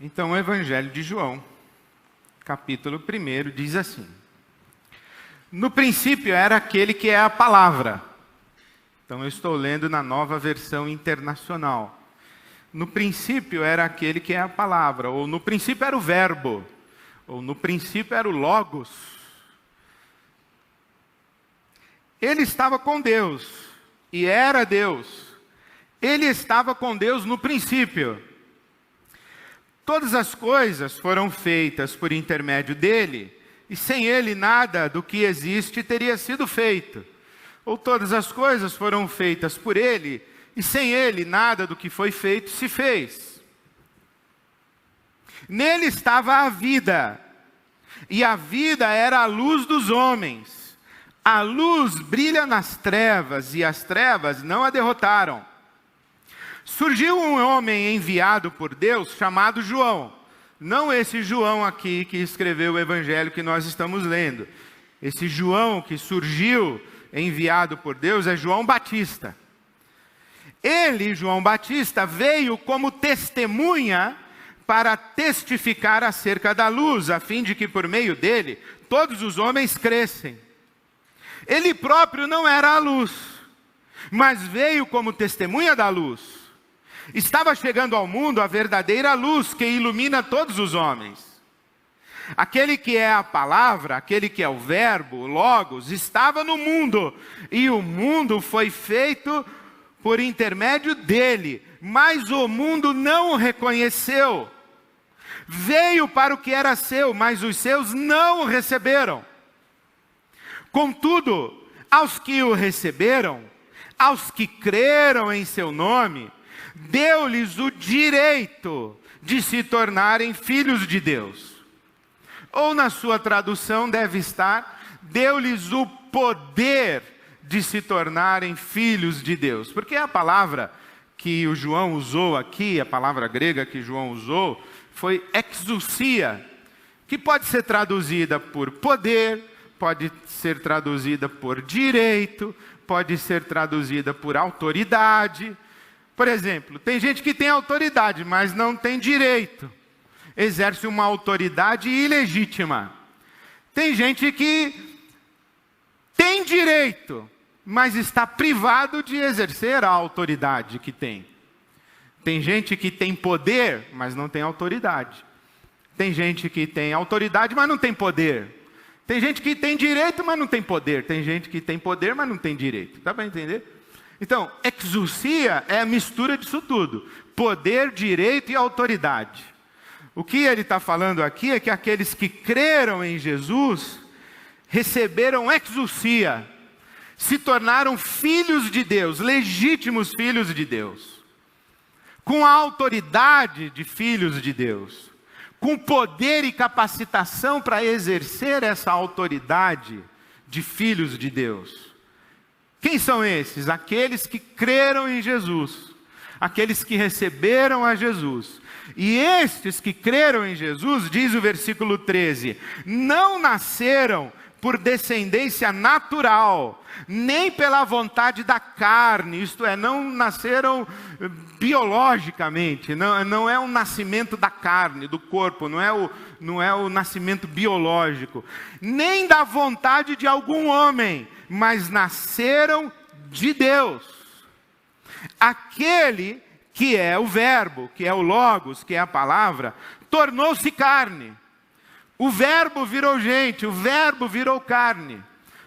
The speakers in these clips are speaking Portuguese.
Então, o Evangelho de João, capítulo 1, diz assim: no princípio era aquele que é a palavra. Então, eu estou lendo na Nova Versão Internacional. No princípio era aquele que é a palavra, ou no princípio era o verbo, ou no princípio era o logos. Ele estava com Deus, e era Deus. Ele estava com Deus no princípio. Todas as coisas foram feitas por intermédio dele, e sem ele nada do que existe teria sido feito. Ou todas as coisas foram feitas por ele, e sem ele nada do que foi feito se fez. Nele estava a vida, e a vida era a luz dos homens. A luz brilha nas trevas, e as trevas não a derrotaram. Surgiu um homem enviado por Deus chamado João. Não esse João aqui que escreveu o evangelho que nós estamos lendo. Esse João que surgiu enviado por Deus é João Batista. Ele, João Batista, veio como testemunha para testificar acerca da luz, a fim de que por meio dele todos os homens crescem. Ele próprio não era a luz, mas veio como testemunha da luz. Estava chegando ao mundo a verdadeira luz que ilumina todos os homens. Aquele que é a palavra, aquele que é o verbo, o logos, estava no mundo, e o mundo foi feito por intermédio dele, mas o mundo não o reconheceu. Veio para o que era seu, mas os seus não o receberam. Contudo, aos que o receberam, aos que creram em seu nome, deu-lhes o direito de se tornarem filhos de Deus. Ou na sua tradução deve estar, deu-lhes o poder de se tornarem filhos de Deus. Porque a palavra que o João usou aqui, a palavra grega que João usou, foi exousia, que pode ser traduzida por poder, pode ser traduzida por direito, pode ser traduzida por autoridade. Por exemplo, tem gente que tem autoridade, mas não tem direito. Exerce uma autoridade ilegítima. Tem gente que tem direito, mas está privado de exercer a autoridade que tem. Tem gente que tem poder, mas não tem autoridade. Tem gente que tem autoridade, mas não tem poder. Tem gente que tem direito, mas não tem poder. Tem gente que tem poder, mas não tem direito. Dá para entender? Então, exousia é a mistura disso tudo. Poder, direito e autoridade. O que ele está falando aqui é que aqueles que creram em Jesus receberam exousia, se tornaram filhos de Deus, legítimos filhos de Deus, com a autoridade de filhos de Deus, com poder e capacitação para exercer essa autoridade de filhos de Deus. Quem são esses? Aqueles que creram em Jesus, aqueles que receberam a Jesus. E estes que creram em Jesus, diz o versículo 13, não nasceram por descendência natural, nem pela vontade da carne, isto é, não nasceram biologicamente, não é um nascimento da carne, do corpo, não é o nascimento biológico, nem da vontade de algum homem, mas nasceram de Deus. Aquele que é o verbo, que é o logos, que é a palavra, tornou-se carne. O verbo virou gente, o verbo virou carne.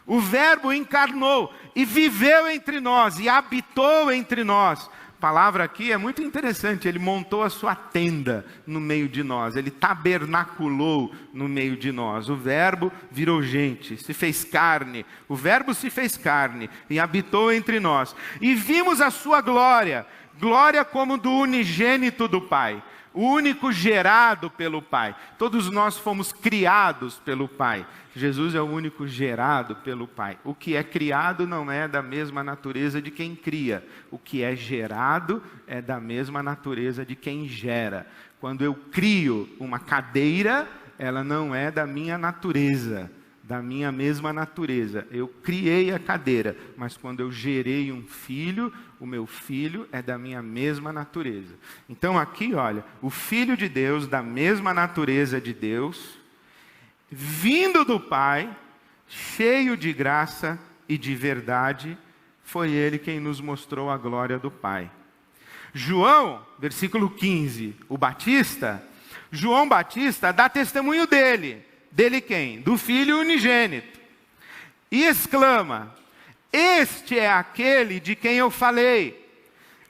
O verbo encarnou e viveu entre nós e habitou entre nós. A palavra aqui é muito interessante, ele montou a sua tenda no meio de nós, ele tabernaculou no meio de nós. O verbo virou gente, se fez carne, o verbo se fez carne e habitou entre nós. E vimos a sua glória, glória como do unigênito do Pai, o único gerado pelo Pai. Todos nós fomos criados pelo Pai. Jesus é o único gerado pelo Pai. O que é criado não é da mesma natureza de quem cria. O que é gerado é da mesma natureza de quem gera. Quando eu crio uma cadeira, ela não é da minha natureza da minha mesma natureza. Eu criei a cadeira, mas quando eu gerei um filho, o meu filho é da minha mesma natureza. Então aqui, olha, o Filho de Deus, da mesma natureza de Deus, vindo do Pai, cheio de graça e de verdade, foi Ele quem nos mostrou a glória do Pai. João, versículo 15, o Batista, João Batista dá testemunho dele. Dele quem? Do Filho unigênito. E exclama: este é aquele de quem eu falei.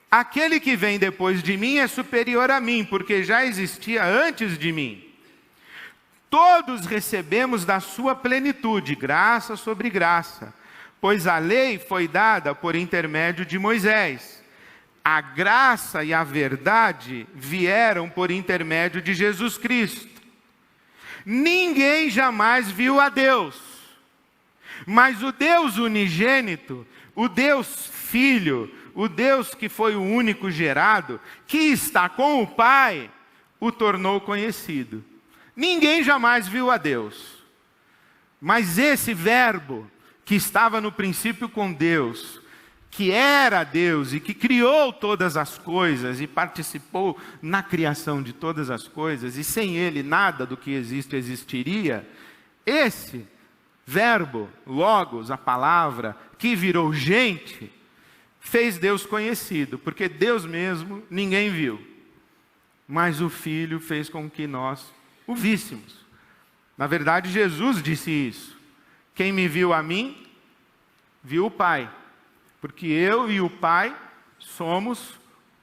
Aquele que vem depois de mim é superior a mim, porque já existia antes de mim. Todos recebemos da sua plenitude, graça sobre graça, pois a lei foi dada por intermédio de Moisés. A graça e a verdade vieram por intermédio de Jesus Cristo. Ninguém jamais viu a Deus, mas o Deus unigênito, o Deus Filho, o Deus que foi o único gerado, que está com o Pai, o tornou conhecido. Ninguém jamais viu a Deus, mas esse Verbo que estava no princípio com Deus, que era Deus e que criou todas as coisas e participou na criação de todas as coisas, e sem Ele nada do que existe existiria, esse Verbo, Logos, a palavra, que virou gente, fez Deus conhecido, porque Deus mesmo ninguém viu, mas o Filho fez com que nós o víssemos. Na verdade, Jesus disse isso: quem me viu a mim, viu o Pai. Porque eu e o Pai somos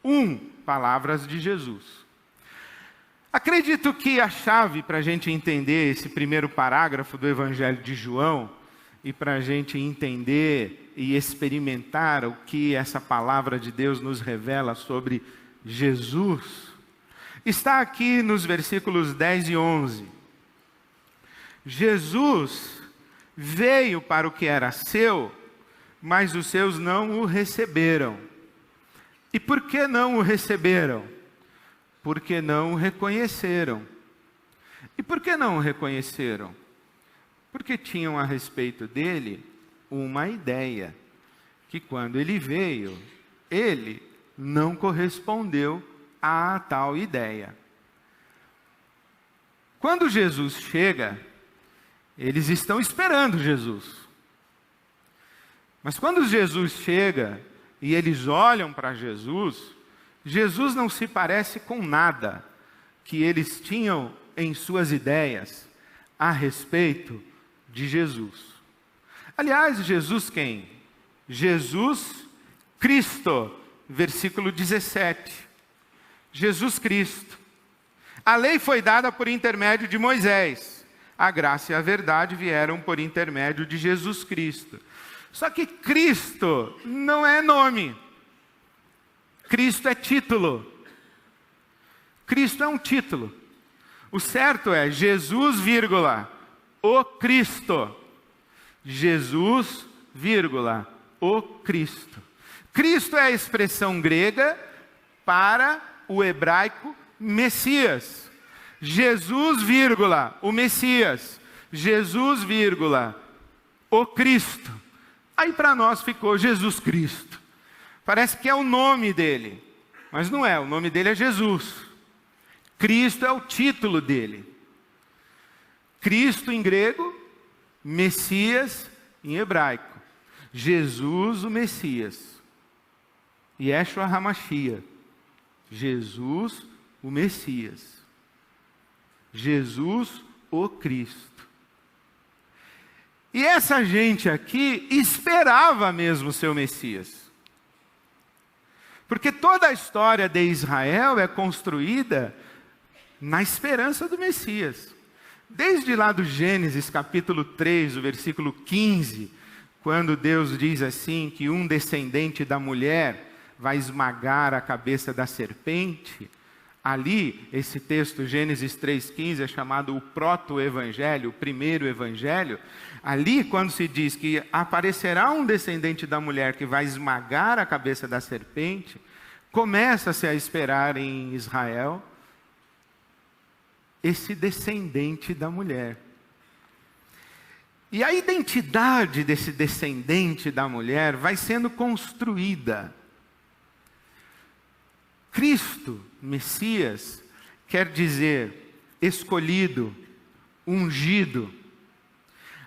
um, palavras de Jesus. Acredito que a chave para a gente entender esse primeiro parágrafo do Evangelho de João, e para a gente entender e experimentar o que essa palavra de Deus nos revela sobre Jesus, está aqui nos versículos 10 e 11. Jesus veio para o que era seu, mas os seus não o receberam. E por que não o receberam? Porque não o reconheceram. E por que não o reconheceram? Porque tinham a respeito dele uma ideia, que quando ele veio, ele não correspondeu a tal ideia. Quando Jesus chega, eles estão esperando Jesus. Mas quando Jesus chega e eles olham para Jesus, Jesus não se parece com nada que eles tinham em suas ideias a respeito de Jesus. Aliás, Jesus quem? Jesus Cristo, versículo 17. Jesus Cristo. A lei foi dada por intermédio de Moisés. A graça e a verdade vieram por intermédio de Jesus Cristo. Só que Cristo não é nome. Cristo é título. Cristo é um título. O certo é Jesus, vírgula, o Cristo. Jesus, vírgula, o Cristo. Cristo é a expressão grega para o hebraico Messias. Jesus, vírgula, o Messias. Jesus, vírgula, o Cristo. Aí para nós ficou Jesus Cristo. Parece que é o nome dele, mas não é, o nome dele é Jesus. Cristo é o título dele. Cristo em grego, Messias em hebraico. Jesus o Messias. Yeshua HaMashiach. Jesus o Messias. Jesus o Cristo. E essa gente aqui esperava mesmo o seu Messias. Porque toda a história de Israel é construída na esperança do Messias. Desde lá do Gênesis capítulo 3, o versículo 15, quando Deus diz assim que um descendente da mulher vai esmagar a cabeça da serpente, ali, esse texto, Gênesis 3,15, é chamado o proto-evangelho, o primeiro evangelho. Ali, quando se diz que aparecerá um descendente da mulher que vai esmagar a cabeça da serpente, começa-se a esperar em Israel esse descendente da mulher. E a identidade desse descendente da mulher vai sendo construída. Cristo, Messias, quer dizer escolhido, ungido,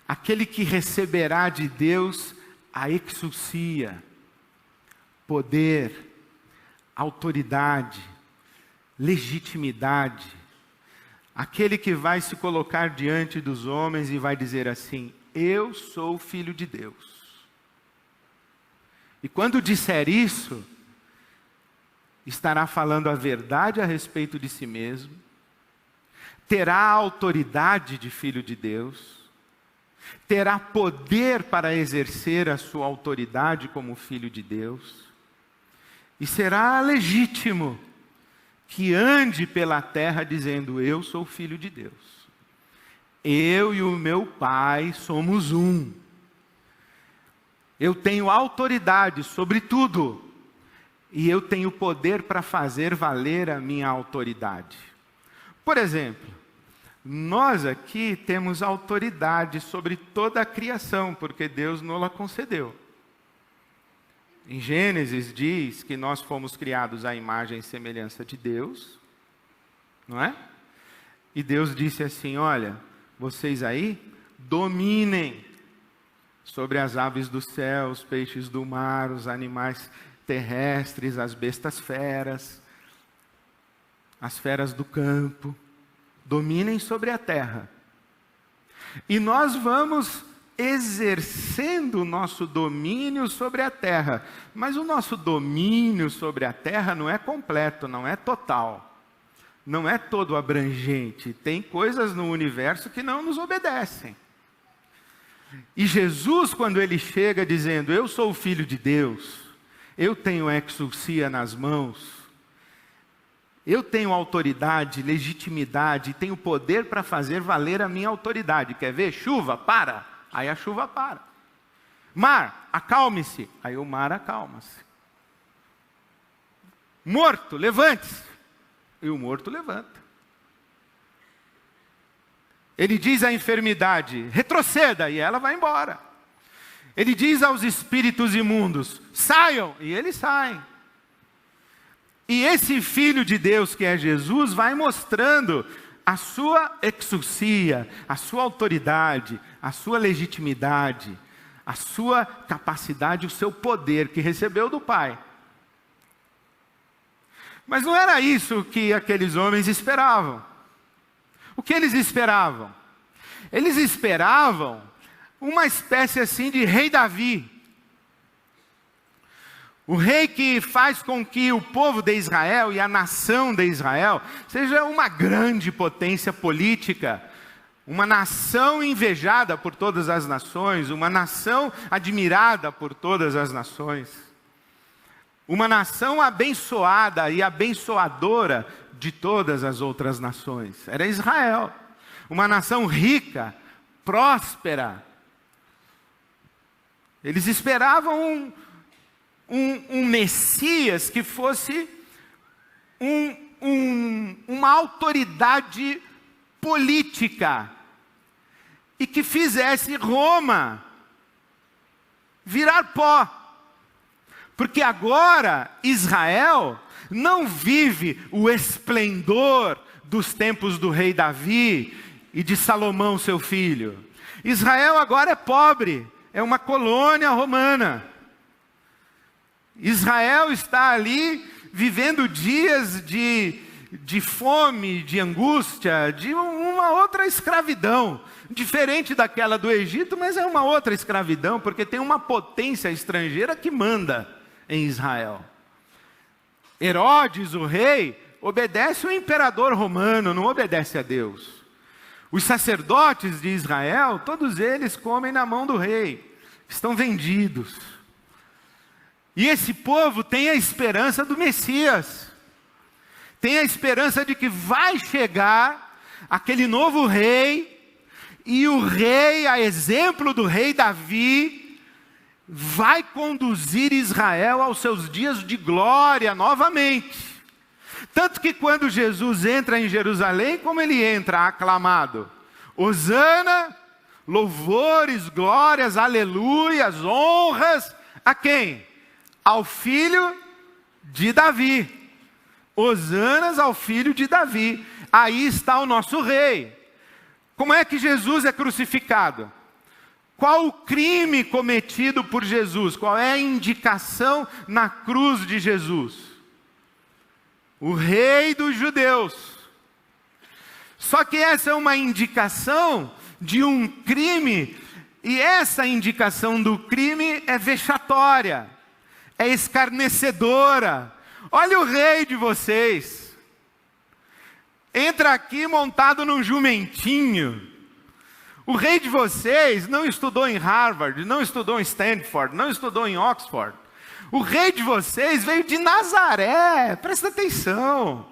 aquele que receberá de Deus a exousia, poder, autoridade, legitimidade, aquele que vai se colocar diante dos homens e vai dizer assim: eu sou filho de Deus. E quando disser isso, estará falando a verdade a respeito de si mesmo, terá a autoridade de filho de Deus, terá poder para exercer a sua autoridade como filho de Deus, e será legítimo que ande pela terra dizendo: eu sou filho de Deus. Eu e o meu Pai somos um. Eu tenho autoridade sobre tudo. E eu tenho poder para fazer valer a minha autoridade. Por exemplo, nós aqui temos autoridade sobre toda a criação, porque Deus nos-la concedeu. Em Gênesis diz que nós fomos criados à imagem e semelhança de Deus, não é? E Deus disse assim: olha, vocês aí dominem sobre as aves do céu, os peixes do mar, os animais terrestres, as bestas feras, as feras do campo, dominem sobre a terra. E nós vamos exercendo o nosso domínio sobre a terra. Mas o nosso domínio sobre a terra não é completo, não é total. Não é todo abrangente. Tem coisas no universo que não nos obedecem. E Jesus, quando ele chega dizendo: eu sou o Filho de Deus, eu tenho exousia nas mãos, eu tenho autoridade, legitimidade, tenho poder para fazer valer a minha autoridade. Quer ver? Chuva, para. Aí a chuva para. Mar, acalme-se. Aí o mar acalma-se. Morto, levante-se. E o morto levanta. Ele diz à enfermidade: retroceda, e ela vai embora. Ele diz aos espíritos imundos: saiam, e eles saem. E esse Filho de Deus que é Jesus vai mostrando a sua exousia, a sua autoridade, a sua legitimidade, a sua capacidade, o seu poder que recebeu do Pai. Mas não era isso que aqueles homens esperavam. O que eles esperavam? Eles esperavam uma espécie assim de rei Davi. O rei que faz com que o povo de Israel e a nação de Israel seja uma grande potência política, uma nação invejada por todas as nações, uma nação admirada por todas as nações, uma nação abençoada e abençoadora de todas as outras nações. Era Israel, uma nação rica, próspera. Eles esperavam um Messias que fosse uma autoridade política e que fizesse Roma virar pó. Porque agora Israel não vive o esplendor dos tempos do rei Davi e de Salomão, seu filho. Israel agora é pobre, é uma colônia romana. Israel está ali vivendo dias de fome, de angústia, de uma outra escravidão, diferente daquela do Egito, mas é uma outra escravidão, porque tem uma potência estrangeira que manda em Israel. Herodes, o rei, obedece o imperador romano, não obedece a Deus. Os sacerdotes de Israel, todos eles comem na mão do rei, estão vendidos. E esse povo tem a esperança do Messias, tem a esperança de que vai chegar aquele novo rei, e o rei, a exemplo do rei Davi, vai conduzir Israel aos seus dias de glória novamente. Tanto que quando Jesus entra em Jerusalém, como ele entra aclamado: Hosana, Louvores, glórias, aleluias, honras, a quem? Ao filho de Davi. Hosanas ao filho de Davi. Aí está o nosso rei. Como é que Jesus é crucificado? Qual o crime cometido por Jesus? Qual é a indicação na cruz de Jesus? O rei dos judeus. Só que essa é uma indicação de um crime, e essa indicação do crime é vexatória, é escarnecedora. Olha o rei de vocês. Entra aqui montado num jumentinho. O rei de vocês não estudou em Harvard, não estudou em Stanford, não estudou em Oxford. O rei de vocês veio de Nazaré, presta atenção.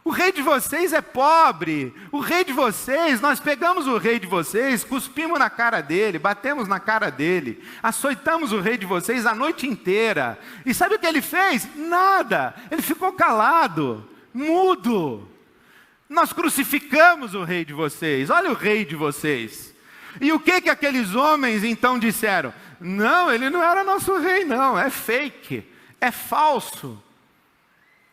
O rei de vocês é pobre. O rei de vocês, nós pegamos o rei de vocês, cuspimos na cara dele, batemos na cara dele, açoitamos o rei de vocês a noite inteira. E sabe o que ele fez? Nada. Ele ficou calado, mudo. Nós crucificamos o rei de vocês. Olha o rei de vocês. E o que aqueles homens então disseram? Não, ele não era nosso rei não, é fake, é falso.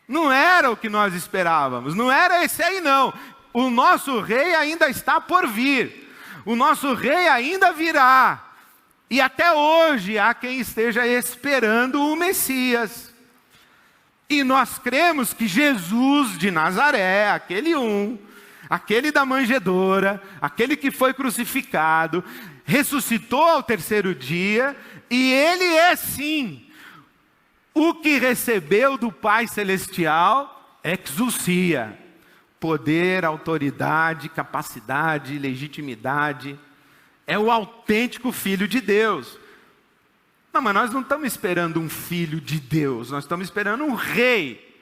Não era o que nós esperávamos, não era esse aí não. O nosso rei ainda está por vir. O nosso rei ainda virá. E até hoje há quem esteja esperando o Messias. E nós cremos que Jesus de Nazaré, aquele da manjedoura, aquele que foi crucificado, ressuscitou ao terceiro dia, e ele é sim o que recebeu do Pai Celestial, exousia, poder, autoridade, capacidade, legitimidade, é o autêntico Filho de Deus. Não, mas nós não estamos esperando um Filho de Deus, nós estamos esperando um rei,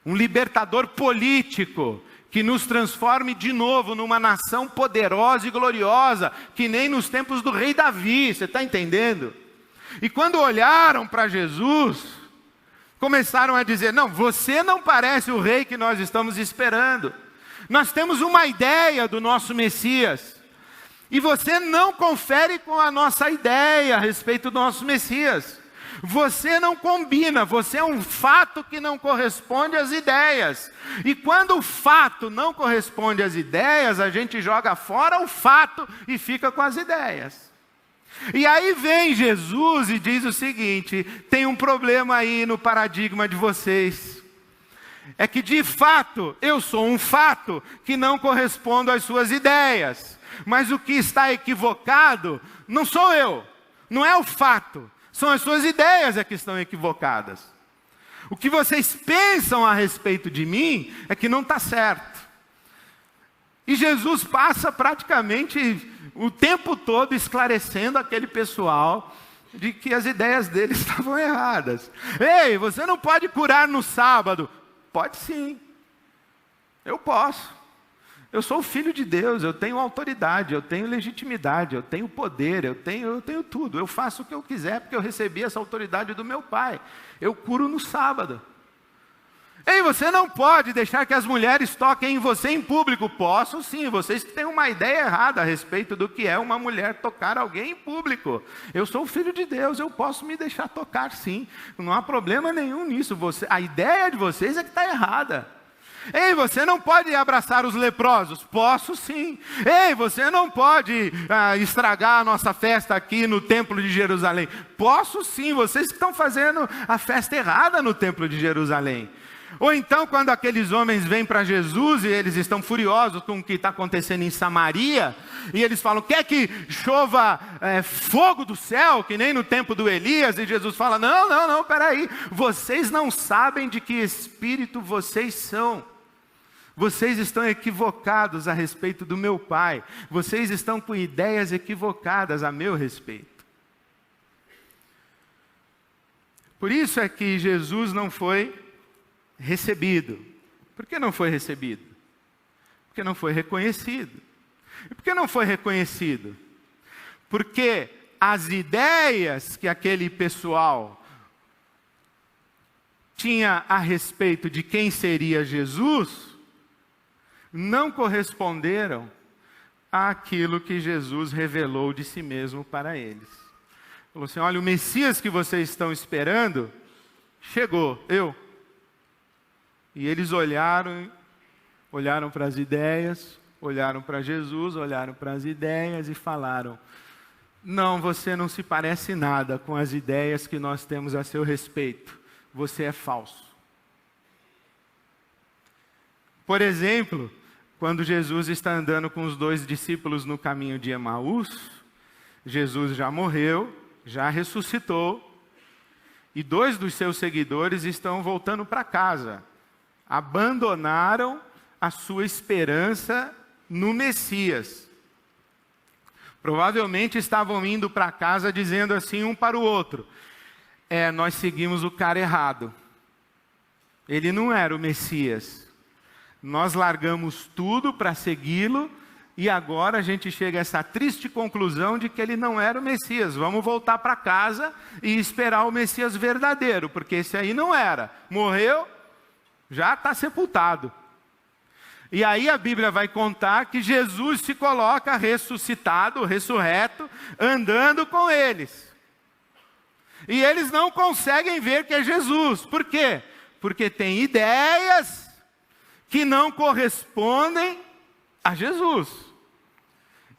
um libertador político, que nos transforme de novo numa nação poderosa e gloriosa, que nem nos tempos do rei Davi, você está entendendo? E quando olharam para Jesus, começaram a dizer, não, você não parece o rei que nós estamos esperando. Nós temos uma ideia do nosso Messias, e você não confere com a nossa ideia a respeito do nosso Messias. Você não combina, você é um fato que não corresponde às ideias. E quando o fato não corresponde às ideias, a gente joga fora o fato e fica com as ideias. E aí vem Jesus e diz o seguinte, tem um problema aí no paradigma de vocês. É que de fato, eu sou um fato que não corresponde às suas ideias. Mas o que está equivocado não sou eu, não é o fato. São as suas ideias que estão equivocadas. O que vocês pensam a respeito de mim é que não está certo. E Jesus passa praticamente o tempo todo esclarecendo aquele pessoal de que as ideias deles estavam erradas. Ei, você não pode curar no sábado. Pode sim, eu posso. Eu sou o Filho de Deus, eu tenho autoridade, eu tenho legitimidade, eu tenho poder, eu tenho tudo. Eu faço o que eu quiser porque eu recebi essa autoridade do meu Pai. Eu curo no sábado. Ei, você não pode deixar que as mulheres toquem em você em público. Posso sim, vocês têm uma ideia errada a respeito do que é uma mulher tocar alguém em público. Eu sou o Filho de Deus, eu posso me deixar tocar sim. Não há problema nenhum nisso. A ideia de vocês é que está errada. Ei, você não pode abraçar os leprosos. Posso sim. Ei, você não pode estragar a nossa festa aqui no Templo de Jerusalém. Posso sim, vocês estão fazendo a festa errada no Templo de Jerusalém. Ou então, quando aqueles homens vêm para Jesus e eles estão furiosos com o que está acontecendo em Samaria, e eles falam, quer que chova fogo do céu, que nem no tempo do Elias, e Jesus fala, não, peraí, vocês não sabem de que espírito vocês são. Vocês estão equivocados a respeito do meu Pai. Vocês estão com ideias equivocadas a meu respeito. Por isso é que Jesus não foi recebido. Por que não foi recebido? Porque não foi reconhecido. E por que não foi reconhecido? Porque as ideias que aquele pessoal tinha a respeito de quem seria Jesus não corresponderam àquilo que Jesus revelou de si mesmo para eles. Falou assim: olha, o Messias que vocês estão esperando, chegou, eu. E eles olharam para as ideias, olharam para Jesus, olharam para as ideias e falaram: não, você não se parece nada com as ideias que nós temos a seu respeito. Você é falso. Por exemplo, quando Jesus está andando com os 2 discípulos no caminho de Emaús, Jesus já morreu, já ressuscitou, e 2 dos seus seguidores estão voltando para casa. Abandonaram a sua esperança no Messias. Provavelmente estavam indo para casa dizendo assim um para o outro: nós seguimos o cara errado. Ele não era o Messias. Nós largamos tudo para segui-lo e agora a gente chega a essa triste conclusão de que ele não era o Messias. Vamos voltar para casa e esperar o Messias verdadeiro, porque esse aí não era. Morreu, já está sepultado. E aí a Bíblia vai contar que Jesus se coloca ressuscitado, ressurreto, andando com eles. E eles não conseguem ver que é Jesus. Por quê? Porque tem ideias que não correspondem a Jesus.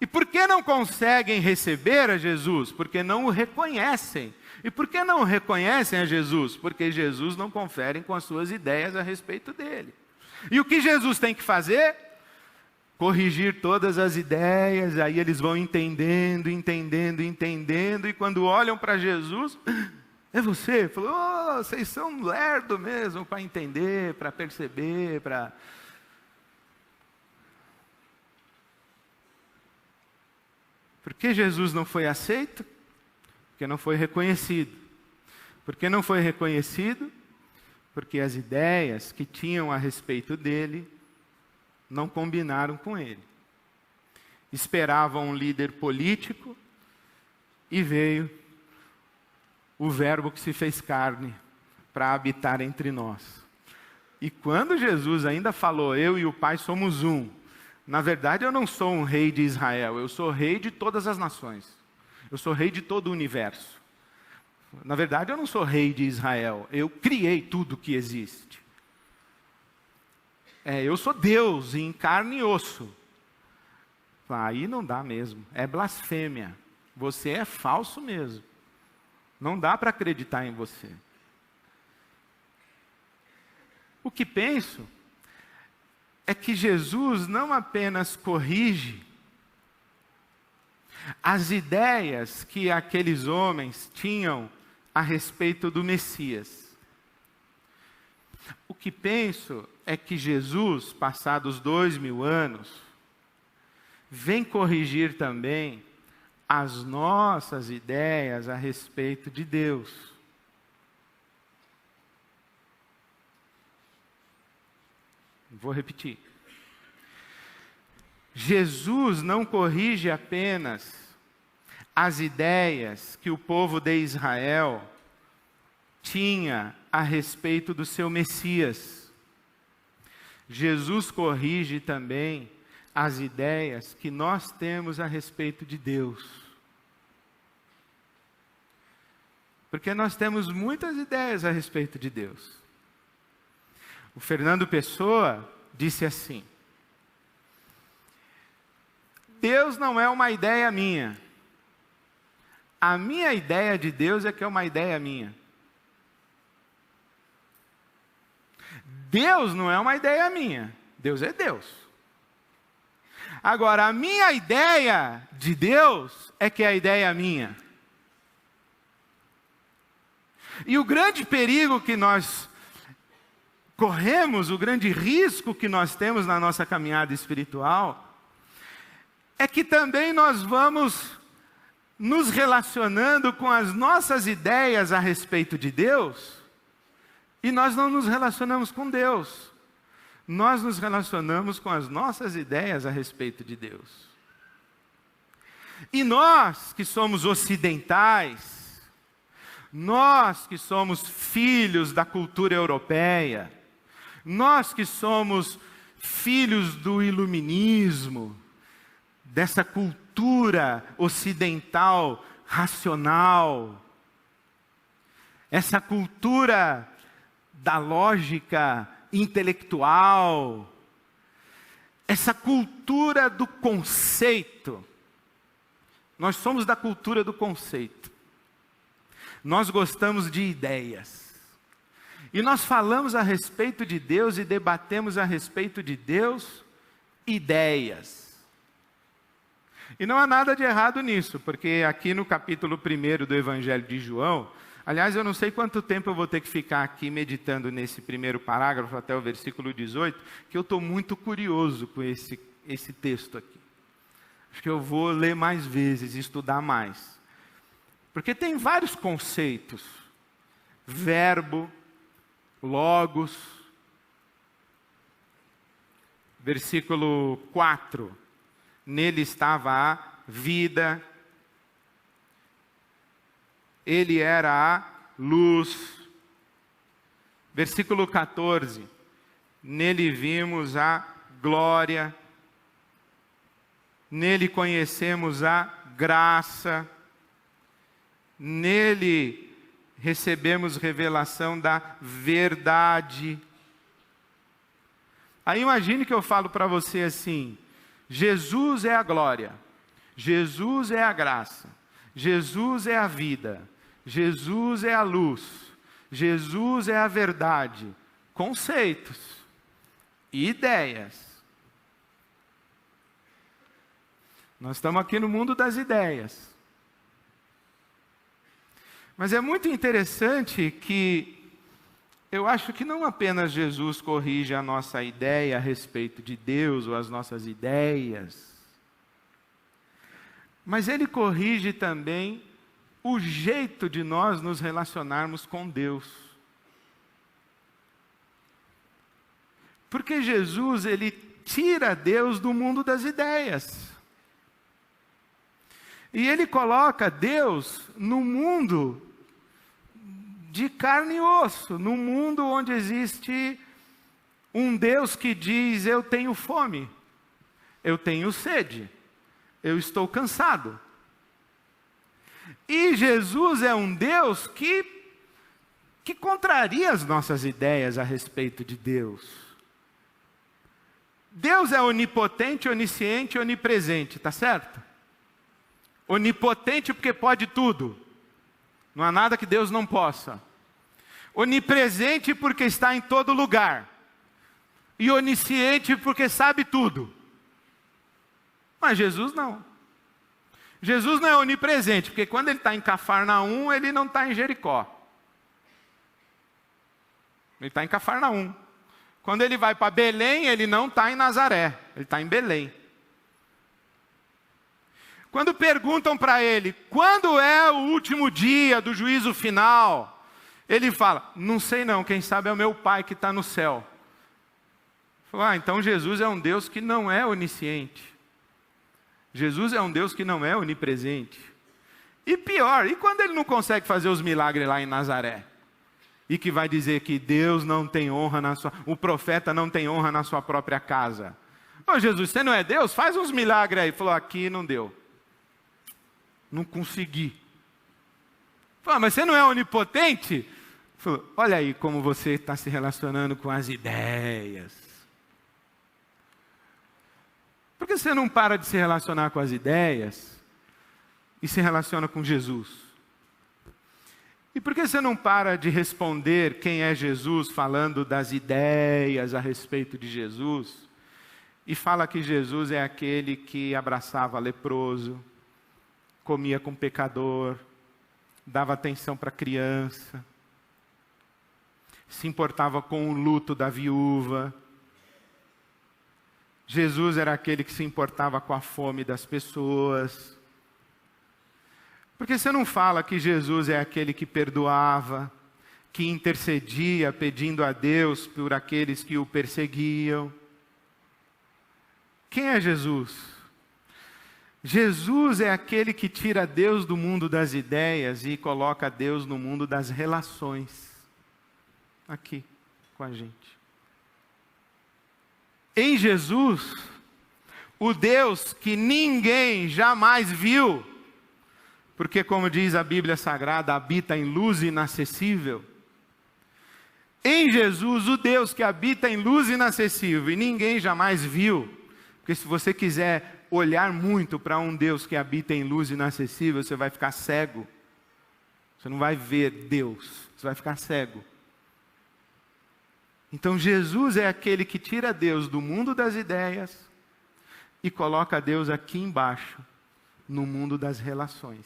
E por que não conseguem receber a Jesus? Porque não o reconhecem. E por que não reconhecem a Jesus? Porque Jesus não confere com as suas ideias a respeito dele. E o que Jesus tem que fazer? Corrigir todas as ideias, aí eles vão entendendo, e quando olham para Jesus: é você? Falou: oh, vocês são lerdo mesmo para entender, para perceber, para... Por que Jesus não foi aceito? Porque não foi reconhecido. Por que não foi reconhecido? Porque as ideias que tinham a respeito dele não combinaram com ele. Esperavam um líder político e veio o Verbo que se fez carne para habitar entre nós. E quando Jesus ainda falou: eu e o Pai somos um, na verdade eu não sou um rei de Israel, eu sou rei de todas as nações. Eu sou rei de todo o universo. Na verdade eu não sou rei de Israel, eu criei tudo que existe. Eu sou Deus em carne e osso. Aí não dá mesmo, é blasfêmia. Você é falso mesmo. Não dá para acreditar em você. O que penso é que Jesus não apenas corrige as ideias que aqueles homens tinham a respeito do Messias. O que penso é que Jesus, passados 2000 anos, vem corrigir também as nossas ideias a respeito de Deus. Vou repetir. Jesus não corrige apenas as ideias que o povo de Israel tinha a respeito do seu Messias. Jesus corrige também as ideias que nós temos a respeito de Deus. Porque nós temos muitas ideias a respeito de Deus. O Fernando Pessoa disse assim: Deus não é uma ideia minha. A minha ideia de Deus é que é uma ideia minha. Deus não é uma ideia minha. Deus é Deus. Agora, a minha ideia de Deus é que é a ideia minha. E o grande perigo que nós corremos, o grande risco que nós temos na nossa caminhada espiritual, é que também nós vamos nos relacionando com as nossas ideias a respeito de Deus, e nós não nos relacionamos com Deus. Nós nos relacionamos com as nossas ideias a respeito de Deus. E nós que somos ocidentais, nós que somos filhos da cultura europeia, nós que somos filhos do iluminismo, dessa cultura ocidental racional, essa cultura da lógica intelectual, essa cultura do conceito. Nós somos da cultura do conceito. Nós gostamos de ideias. E nós falamos a respeito de Deus e debatemos a respeito de Deus ideias. E não há nada de errado nisso, porque aqui no capítulo 1 do Evangelho de João, aliás, eu não sei quanto tempo eu vou ter que ficar aqui meditando nesse primeiro parágrafo até o versículo 18, que eu estou muito curioso com esse texto aqui. Acho que eu vou ler mais vezes, estudar mais. Porque tem vários conceitos. Verbo, logos. Versículo 4. Nele estava a vida. Ele era a luz. Versículo 14. Nele vimos a glória. Nele conhecemos a graça. Nele recebemos revelação da verdade. Aí imagine que eu falo para você assim: Jesus é a glória, Jesus é a graça, Jesus é a vida, Jesus é a luz, Jesus é a verdade. Conceitos e ideias. Nós estamos aqui no mundo das ideias. Mas é muito interessante que eu acho que não apenas Jesus corrige a nossa ideia a respeito de Deus ou as nossas ideias, mas Ele corrige também o jeito de nós nos relacionarmos com Deus. Porque Jesus, Ele tira Deus do mundo das ideias. E Ele coloca Deus no mundo de carne e osso, no mundo onde existe um Deus que diz: eu tenho fome, eu tenho sede, eu estou cansado. E Jesus é um Deus que contraria as nossas ideias a respeito de Deus. Deus é onipotente, onisciente, onipresente, tá certo? Onipotente porque pode tudo. Não há nada que Deus não possa. Onipresente porque está em todo lugar. E onisciente porque sabe tudo. Mas Jesus não. Jesus não é onipresente, porque quando ele está em Cafarnaum, ele não está em Jericó. Ele está em Cafarnaum. Quando ele vai para Belém, ele não está em Nazaré. Ele está em Belém. Quando perguntam para ele, quando é o último dia do juízo final? Ele fala, não sei não, quem sabe é o meu Pai que está no céu. Fala, então Jesus é um Deus que não é onisciente. Jesus é um Deus que não é onipresente. E pior, e quando ele não consegue fazer os milagres lá em Nazaré? E que vai dizer que Deus não tem honra o profeta não tem honra na sua própria casa. Ô Jesus, você não é Deus? Faz uns milagres aí. Falou, aqui não deu. Não consegui. Falou, mas você não é onipotente? Falou, olha aí como você está se relacionando com as ideias. Por que você não para de se relacionar com as ideias e se relaciona com Jesus? E por que você não para de responder quem é Jesus falando das ideias a respeito de Jesus e fala que Jesus é aquele que abraçava leproso, comia com pecador, dava atenção para a criança, se importava com o luto da viúva. Jesus era aquele que se importava com a fome das pessoas. Por que você não fala que Jesus é aquele que perdoava, que intercedia pedindo a Deus por aqueles que o perseguiam? Quem é Jesus? Jesus é aquele que tira Deus do mundo das ideias e coloca Deus no mundo das relações. Aqui, com a gente. Em Jesus, o Deus que ninguém jamais viu, porque, como diz a Bíblia Sagrada, habita em luz inacessível. Em Jesus, o Deus que habita em luz inacessível e ninguém jamais viu, porque se você quiser olhar muito para um Deus que habita em luz inacessível, você vai ficar cego. Você não vai ver Deus, você vai ficar cego. Então Jesus é aquele que tira Deus do mundo das ideias e coloca Deus aqui embaixo, no mundo das relações.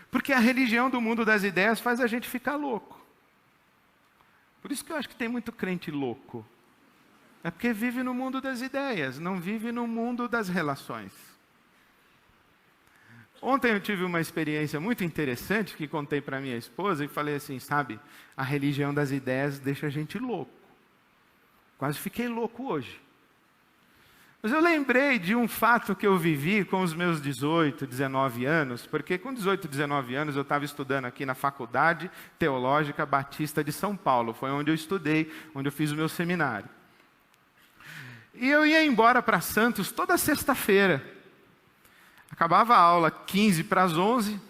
Porque a religião do mundo das ideias faz a gente ficar louco. Por isso que eu acho que tem muito crente louco. É porque vive no mundo das ideias, não vive no mundo das relações. Ontem eu tive uma experiência muito interessante que contei para minha esposa e falei assim, sabe, a religião das ideias deixa a gente louco. Quase fiquei louco hoje. Mas eu lembrei de um fato que eu vivi com os meus 18, 19 anos, porque com 18, 19 anos eu estava estudando aqui na Faculdade Teológica Batista de São Paulo. Foi onde eu estudei, onde eu fiz o meu seminário. E eu ia embora para Santos toda sexta-feira. Acabava a aula 15 para as 11,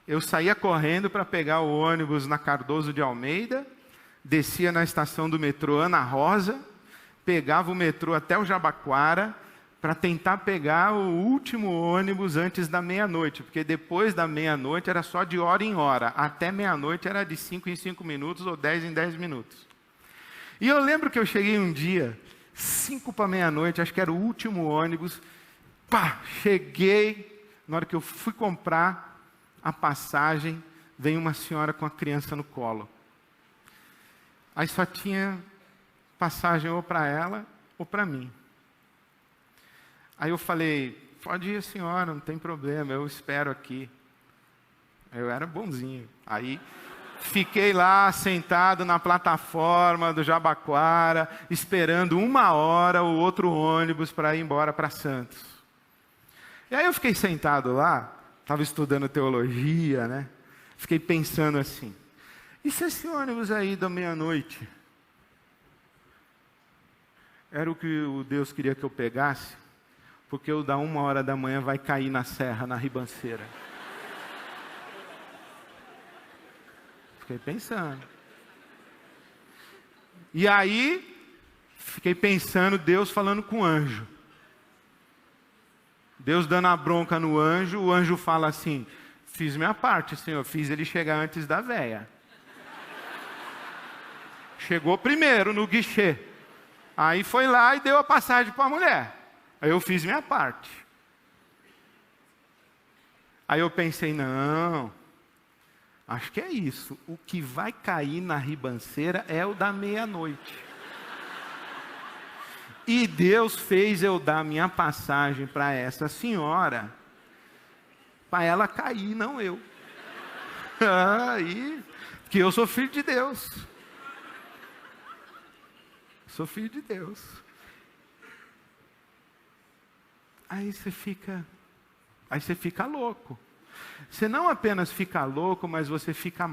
eu saía correndo para pegar o ônibus na Cardoso de Almeida, descia na estação do metrô Ana Rosa, pegava o metrô até o Jabaquara, para tentar pegar o último ônibus antes da meia-noite, porque depois da meia-noite era só de hora em hora, até meia-noite era de 5 em 5 minutos ou 10 em 10 minutos. E eu lembro que eu cheguei um dia, 5 para meia-noite, acho que era o último ônibus. Pá, cheguei, na hora que eu fui comprar a passagem, veio uma senhora com a criança no colo. Aí só tinha passagem ou para ela ou para mim. Aí eu falei, pode ir senhora, não tem problema, eu espero aqui. Eu era bonzinho. Aí fiquei lá sentado na plataforma do Jabaquara, esperando 1 hora o outro ônibus para ir embora para Santos. E aí eu fiquei sentado lá, estava estudando teologia, né? Fiquei pensando assim, e se esse ônibus aí da meia-noite era o que o Deus queria que eu pegasse, porque o da 1 hora da manhã vai cair na serra, na ribanceira. Fiquei pensando. E aí, fiquei pensando, Deus falando com o anjo. Deus dando a bronca no anjo, o anjo fala assim, fiz minha parte, Senhor, fiz ele chegar antes da véia. Chegou primeiro no guichê. Aí foi lá e deu a passagem para a mulher. Aí eu fiz minha parte. Aí eu pensei, não, acho que é isso. O que vai cair na ribanceira é o da meia-noite. E Deus fez eu dar minha passagem para essa senhora, para ela cair, não eu. Porque eu sou filho de Deus. Sou filho de Deus. Aí você fica louco. Você não apenas fica louco, mas você fica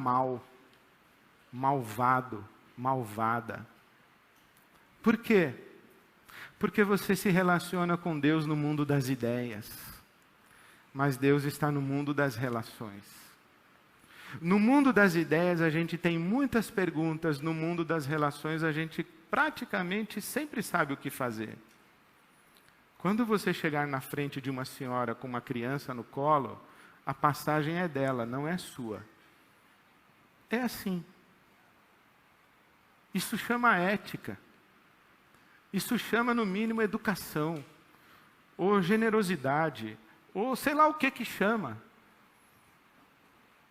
malvado, malvada. Por quê? Porque você se relaciona com Deus no mundo das ideias, mas Deus está no mundo das relações. No mundo das ideias a gente tem muitas perguntas, no mundo das relações a gente praticamente sempre sabe o que fazer. Quando você chegar na frente de uma senhora com uma criança no colo, a passagem é dela, não é sua. É assim. Isso chama ética. Isso chama, no mínimo, educação, ou generosidade, ou sei lá o que chama.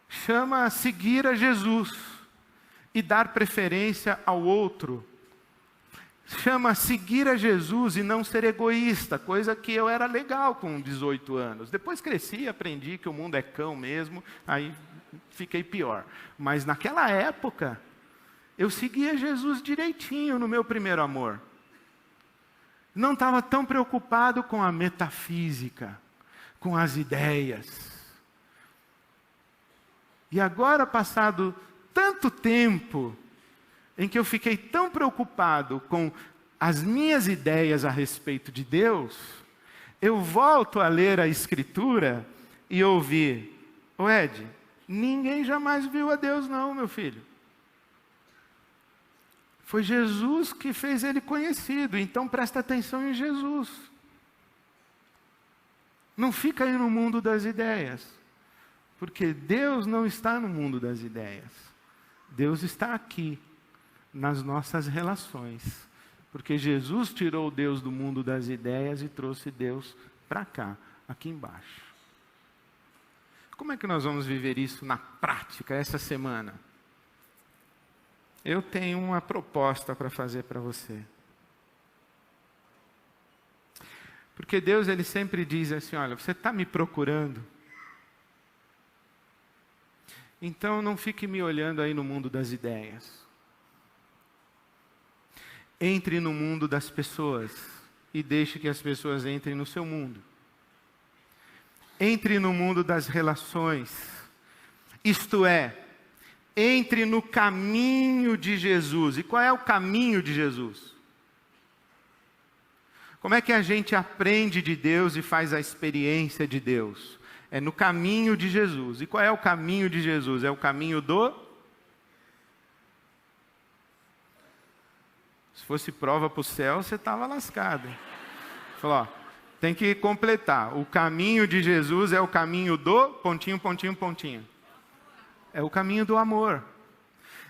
Chama seguir a Jesus e dar preferência ao outro. Chama seguir a Jesus e não ser egoísta, coisa que eu era legal com 18 anos. Depois cresci e aprendi que o mundo é cão mesmo, aí fiquei pior. Mas naquela época, eu seguia Jesus direitinho no meu primeiro amor. Não estava tão preocupado com a metafísica, com as ideias. E agora, passado tanto tempo, em que eu fiquei tão preocupado com as minhas ideias a respeito de Deus, eu volto a ler a Escritura e ouvir: ô Ed, ninguém jamais viu a Deus não, meu filho. Foi Jesus que fez ele conhecido, então presta atenção em Jesus. Não fica aí no mundo das ideias, porque Deus não está no mundo das ideias. Deus está aqui, nas nossas relações, porque Jesus tirou Deus do mundo das ideias e trouxe Deus para cá, aqui embaixo. Como é que nós vamos viver isso na prática essa semana? Eu tenho uma proposta para fazer para você. Porque Deus, Ele sempre diz assim: olha, você está me procurando? Então não fique me olhando aí no mundo das ideias. Entre no mundo das pessoas e deixe que as pessoas entrem no seu mundo. Entre no mundo das relações, isto é, entre no caminho de Jesus. E qual é o caminho de Jesus? Como é que a gente aprende de Deus e faz a experiência de Deus? É no caminho de Jesus. E qual é o caminho de Jesus? É o caminho do... Se fosse prova para o céu, você estava lascado. Falou, ó, tem que completar. O caminho de Jesus é o caminho do... pontinho, pontinho, pontinho. É o caminho do amor.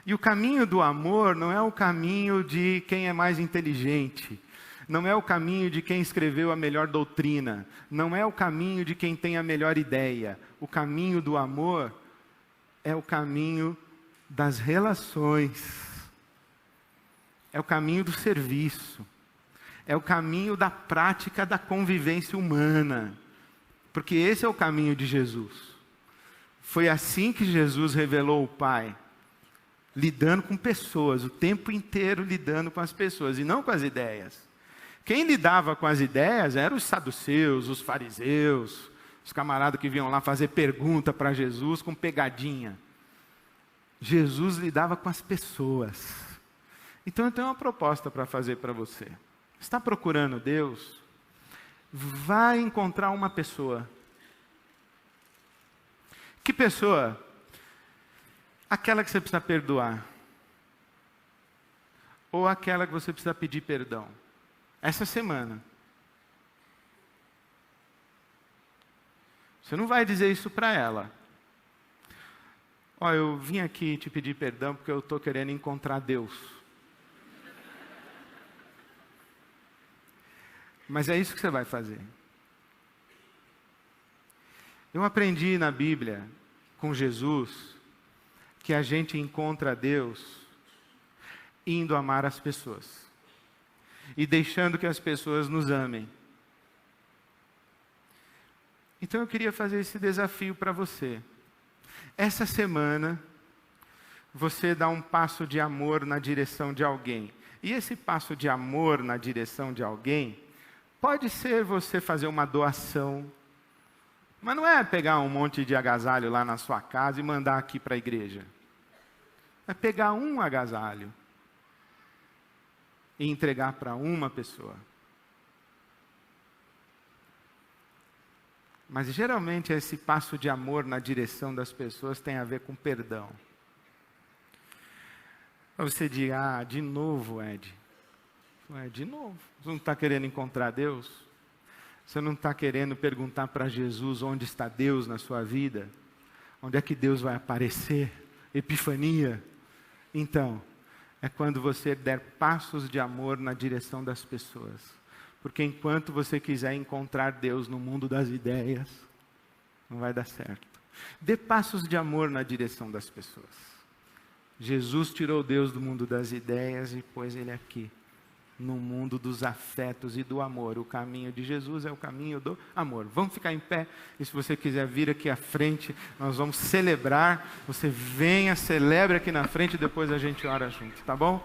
E o caminho do amor não é o caminho de quem é mais inteligente. Não é o caminho de quem escreveu a melhor doutrina. Não é o caminho de quem tem a melhor ideia. O caminho do amor é o caminho das relações. É o caminho do serviço. É o caminho da prática da convivência humana. Porque esse é o caminho de Jesus. Foi assim que Jesus revelou o Pai. Lidando com pessoas, o tempo inteiro lidando com as pessoas e não com as ideias. Quem lidava com as ideias eram os saduceus, os fariseus, os camaradas que vinham lá fazer pergunta para Jesus com pegadinha. Jesus lidava com as pessoas. Então eu tenho uma proposta para fazer para você. Está procurando Deus? Vai encontrar uma pessoa. Que pessoa? Aquela que você precisa perdoar. Ou aquela que você precisa pedir perdão. Essa semana. Você não vai dizer isso para ela. Ó, eu vim aqui te pedir perdão porque eu estou querendo encontrar Deus. Mas é isso que você vai fazer. Eu aprendi na Bíblia, com Jesus, que a gente encontra Deus indo amar as pessoas. E deixando que as pessoas nos amem. Então eu queria fazer esse desafio para você. Essa semana, você dá um passo de amor na direção de alguém. E esse passo de amor na direção de alguém, pode ser você fazer uma doação. Mas não é pegar um monte de agasalho lá na sua casa e mandar aqui para a igreja. É pegar um agasalho e entregar para uma pessoa. Mas geralmente esse passo de amor na direção das pessoas tem a ver com perdão. Você diz, de novo, Ed. De novo. Você não está querendo encontrar Deus? Você não está querendo perguntar para Jesus onde está Deus na sua vida? Onde é que Deus vai aparecer? Epifania? Então, é quando você der passos de amor na direção das pessoas. Porque enquanto você quiser encontrar Deus no mundo das ideias, não vai dar certo. Dê passos de amor na direção das pessoas. Jesus tirou Deus do mundo das ideias e pôs Ele aqui, no mundo dos afetos e do amor. O caminho de Jesus é o caminho do amor. Vamos ficar em pé, e se você quiser vir aqui à frente, nós vamos celebrar. Você venha, celebre aqui na frente, e depois a gente ora junto, tá bom?